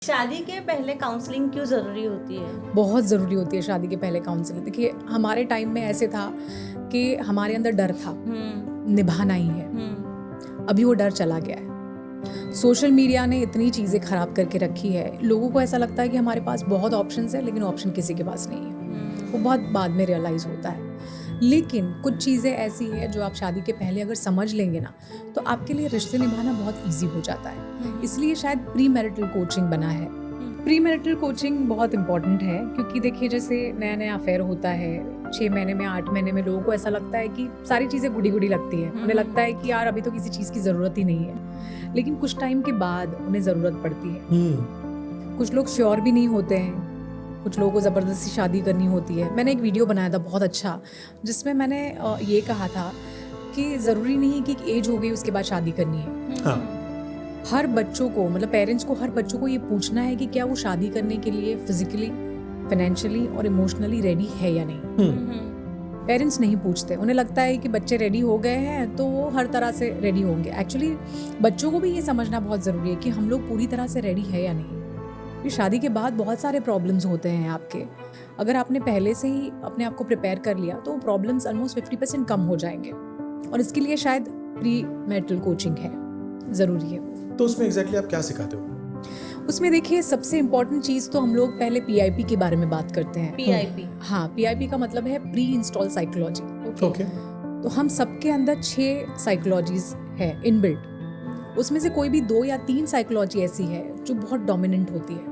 शादी के पहले काउंसलिंग क्यों ज़रूरी होती है? बहुत ज़रूरी होती है शादी के पहले काउंसलिंग। देखिए हमारे टाइम में ऐसे था कि हमारे अंदर डर था, निभाना ही है। अभी वो डर चला गया है। सोशल मीडिया ने इतनी चीज़ें ख़राब करके रखी है, लोगों को ऐसा लगता है कि हमारे पास बहुत ऑप्शंस है, लेकिन ऑप्शन किसी के पास नहीं है। वो बहुत बाद में रियलाइज़ होता है। लेकिन कुछ चीज़ें ऐसी है जो आप शादी के पहले अगर समझ लेंगे ना, तो आपके लिए रिश्ते निभाना बहुत ईजी हो जाता है। इसलिए शायद प्री मैरिटल कोचिंग बना है। प्री मैरिटल कोचिंग बहुत इंपॉर्टेंट है, क्योंकि देखिए जैसे नया नया अफेयर होता है, 6 महीने में 8 महीने में लोगों को ऐसा लगता है कि सारी चीज़ें गुडी गुडी लगती हैं। उन्हें लगता है कि यार अभी तो किसी चीज़ की ज़रूरत ही नहीं है, लेकिन कुछ टाइम के बाद उन्हें ज़रूरत पड़ती है। कुछ लोग श्योर भी नहीं होते हैं, कुछ लोगों को ज़बरदस्ती शादी करनी होती है। मैंने एक वीडियो बनाया था बहुत अच्छा, जिसमें मैंने ये कहा था कि ज़रूरी नहीं कि एक एज हो गई उसके बाद शादी करनी है। हर बच्चों को, मतलब पेरेंट्स को, हर बच्चों को ये पूछना है कि क्या वो शादी करने के लिए फिजिकली, फाइनेंशियली और इमोशनली रेडी है या नहीं। पेरेंट्स नहीं पूछते, उन्हें लगता है कि बच्चे रेडी हो गए हैं तो वो हर तरह से रेडी होंगे। एक्चुअली बच्चों को भी ये समझना बहुत ज़रूरी है कि हम लोग पूरी तरह से रेडी है या नहीं। शादी के बाद बहुत सारे प्रॉब्लम्स होते हैं आपके। अगर आपने पहले से ही अपने आप को प्रिपेयर कर लिया तो प्रॉब्लम्स ऑलमोस्ट 50% कम हो जाएंगे, और इसके लिए शायद प्री मैरिटल कोचिंग है, ज़रूरी है। तो उसमें एग्जैक्टली आप क्या सिखाते हो? उसमें देखिए सबसे इम्पॉर्टेंट चीज़ तो हम लोग पहले PIP के बारे में बात करते हैं। PIP? हाँ, PIP का मतलब है प्री इंस्टॉल साइकोलॉजी। ओके। तो हम सबके अंदर 6 साइकोलॉजीज है इनबिल्ट। उसमें से कोई भी 2 या 3 साइकोलॉजी ऐसी है जो बहुत डोमिनेंट होती है।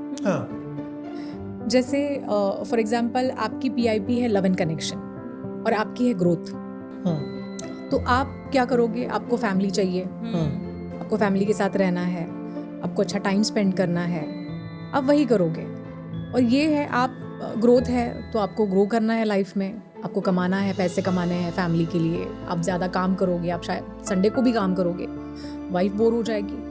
जैसे फॉर एग्जाम्पल आपकी PIP है लव एंड कनेक्शन और आपकी है ग्रोथ। तो आप क्या करोगे? आपको फैमिली चाहिए, आपको फैमिली के साथ रहना है, आपको अच्छा टाइम स्पेंड करना है, आप वही करोगे। और ये है आप ग्रोथ है तो आपको ग्रो करना है लाइफ में, आपको कमाना है, पैसे कमाने हैं फैमिली के लिए। आप ज़्यादा काम करोगे, आप शायद संडे को भी काम करोगे, वाइफ बोर हो जाएगी।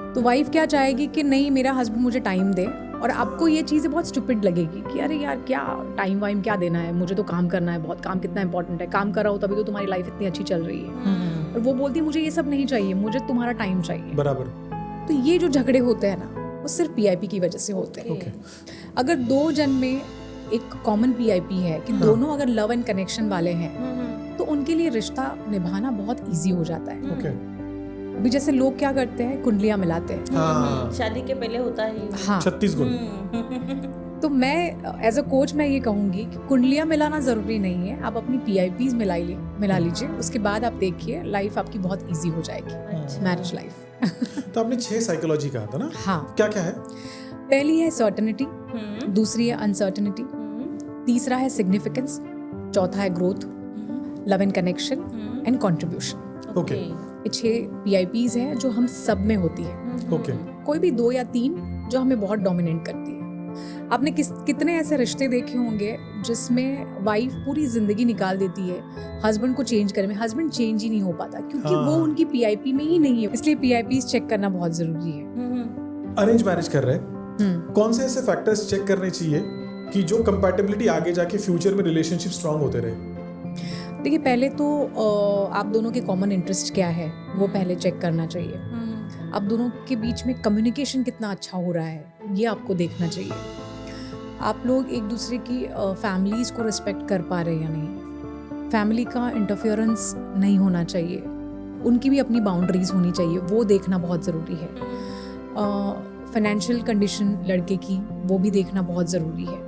तो वाइफ क्या चाहेगी कि नहीं मेरा हस्बैंड मुझे टाइम दे, और आपको ये चीज़ें बहुत स्टूपिड लगेगी कि अरे यार क्या टाइम वाइम क्या देना है, मुझे तो काम करना है, बहुत काम कितना इंपॉर्टेंट है, काम कर रहा हो तभी तो तुम्हारी लाइफ इतनी अच्छी चल रही है। और वो बोलती है मुझे ये सब नहीं चाहिए, मुझे तुम्हारा टाइम चाहिए। बराबर। तो ये जो झगड़े होते हैं ना, वो सिर्फ PIP की वजह से होते हैं। अगर 2 जन में एक कॉमन PIP है कि दोनों अगर लव एंड कनेक्शन वाले हैं, तो उनके लिए रिश्ता निभाना बहुत ईजी हो जाता है। अभी जैसे लोग क्या करते हैं, कुंडलियां मिलाते हैं। शादी के पहले होता है। हाँ, 36 गुण। तो मैं एज अ कोच मैं ये कहूँगी कि कुंडलियां मिलाना ज़रूरी नहीं है, आप अपनी PIPs मिला लीजिए, उसके बाद आप देखिए लाइफ आपकी बहुत इजी हो जाएगी, मैरिज लाइफ। तो आपने 6 साइकोलॉजी कहा था ना? हाँ। क्या क्या है? पहली है सर्टेनिटी, दूसरी है अनसर्टेनिटी, तीसरा है सिग्निफिकेंस, चौथा है growth, love and connection and contribution. Okay. ये 6 PIPs हैं जो हम सब में होती है। ओके। कोई भी 2 या 3 जो हमें बहुत डोमिनेट करती है। आपने कितने ऐसे रिश्ते देखे होंगे जिसमें वाइफ पूरी जिंदगी निकाल देती है हस्बैंड को चेंज करने में, हस्बैंड चेंज ही नहीं हो पाता क्योंकि वो उनकी PIP में ही नहीं है। इसलिए PIPs चेक करना बहुत जरूरी है। अरेंज मैरिज कर रहे हैं, कौन से ऐसे फैक्टर्स चेक करने चाहिए कि जो कंपैटिबिलिटी आगे जाके फ्यूचर में रिलेशनशिप स्ट्रांग होते रहे? देखिए पहले तो आप दोनों के कॉमन इंटरेस्ट क्या है वो पहले चेक करना चाहिए। आप दोनों के बीच में कम्युनिकेशन कितना अच्छा हो रहा है ये आपको देखना चाहिए। आप लोग एक दूसरे की फैमिलीज़ को रिस्पेक्ट कर पा रहे हैं या नहीं, फैमिली का इंटरफेरेंस नहीं होना चाहिए, उनकी भी अपनी बाउंड्रीज होनी चाहिए, वो देखना बहुत ज़रूरी है। फाइनेंशियल कंडीशन लड़के की वो भी देखना बहुत ज़रूरी है।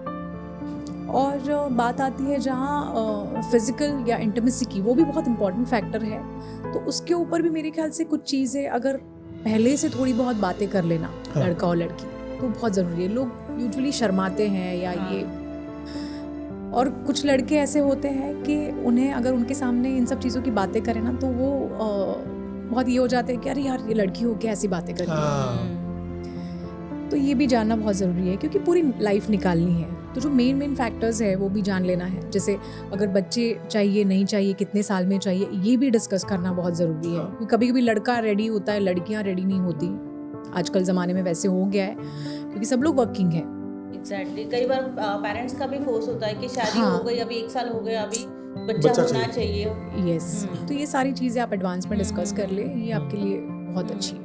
और बात आती है जहाँ फिज़िकल या इंटीमेसी की, वो भी बहुत इंपॉर्टेंट फैक्टर है। तो उसके ऊपर भी मेरे ख्याल से कुछ चीज़ें अगर पहले से थोड़ी बहुत बातें कर लेना, लड़का और लड़की, तो बहुत ज़रूरी है। लोग यूजुअली शर्माते हैं या ये, और कुछ लड़के ऐसे होते हैं कि उन्हें अगर उनके सामने इन सब चीज़ों की बातें करें ना तो वो बहुत ये हो जाते हैं कि अरे यार ये लड़की हो क्या ऐसी बातें कर रही है। तो ये भी जानना बहुत ज़रूरी है क्योंकि पूरी लाइफ निकालनी है। तो जो मेन फैक्टर्स है वो भी जान लेना है। जैसे अगर बच्चे चाहिए नहीं चाहिए, कितने साल में चाहिए, ये भी डिस्कस करना बहुत ज़रूरी है। क्योंकि कभी कभी लड़का रेडी होता है, लड़कियां रेडी नहीं होती। आजकल ज़माने में वैसे हो गया है क्योंकि सब लोग वर्किंग है। एग्जैक्टली। कई बार पेरेंट्स का भी फोर्स होता है कि शादी हो गई, अभी 1 साल हो गया, अभी बच्चा होना चाहिए। यस। तो ये सारी चीज़ें आप एडवांस में डिस्कस कर ले, ये आपके लिए बहुत अच्छी है।